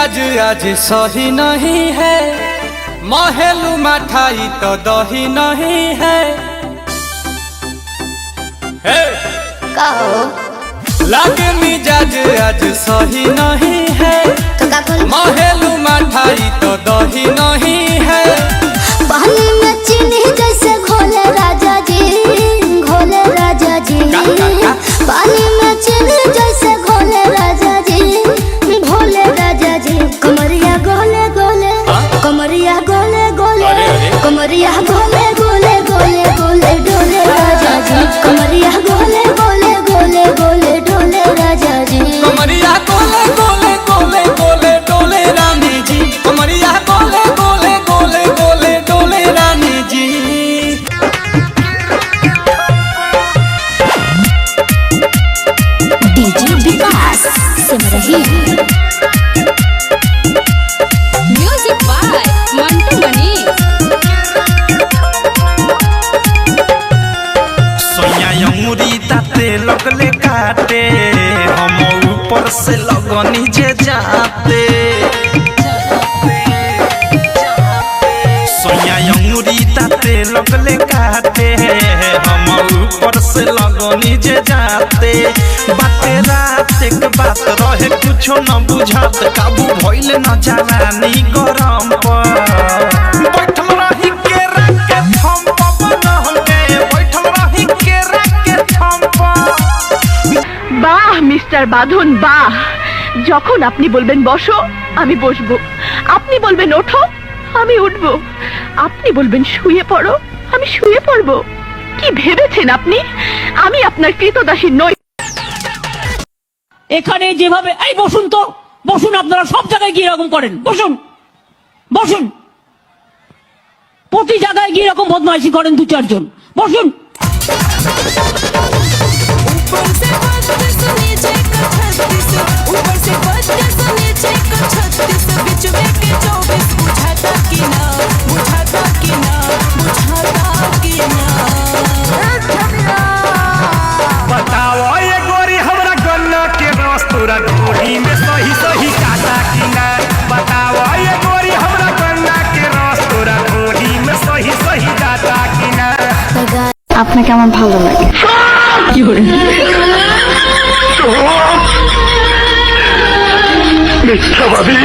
मिजाज आज सही नहीं है, महलू मठाई तो दही नहीं है। लागे मिजाज आज सही नहीं है, महलू मठाई तो दही नहीं है। पानी में चीनी जैसे घोले राजा जी, घोले राजा जी। पानी में चीनी जैसे घोले राजा जी, घोले राजा जी। कमरिया गोले गोले, कमरिया गोले गोले, कमरिया गोले गोले गोले गोले डोले राजा जी। कमरिया गोले गोले गोले गोले डोले राजा जी। कमरिया गोले गोले गोले गोले डोले रानी जी। कमरिया गोले गोले गोले गोले डोले रानी जी। DJ Vikas Simrahi. Music by Mantu Mani. सोया अंगूरी दाते लगले काटे, हम ऊपर से लगनी जे जाते। सोया अंगूरी दाते लगले काटे, हम ऊपर से लगनी जे जाते। बाते रात एक बात रहे कुछो न बुझात, काबू भइल न जवानी गरम पर। बैठल रही के रख के थम पवन होगे, बैठल रही के रख के थम पर। বাহ মিস্টার বাঁধন বাহ। যখন আপনি বলবেন বসো আমি বসবো, আপনি বলবেন ওঠো আমি উঠবো, আপনি বলবেন শুয়ে পড়ো আমি শুয়ে পড়বো। কি ভেবেছেন আপনি আমি আপনার কৃতদাসী নই? এখানে যেভাবে এই বসুন তো বসুন, আপনারা সব জায়গায় গিয়ে এরকম করেন, বসুন বসুন। প্রতি জায়গায় গিয়ে এরকম বদমাইশি করেন দু চারজন, বসুন। बताओ ये गोरी हमरा गन्ना के रस तोरा ढोली में सही सही काटा कि ना। बताओ ये गोरी हमरा गन्ना के रस तोरा ढोली में सही सही काटा कि ना। আপনাকে আমার ভালো লাগে। কি করে মিথ্যাবাদী।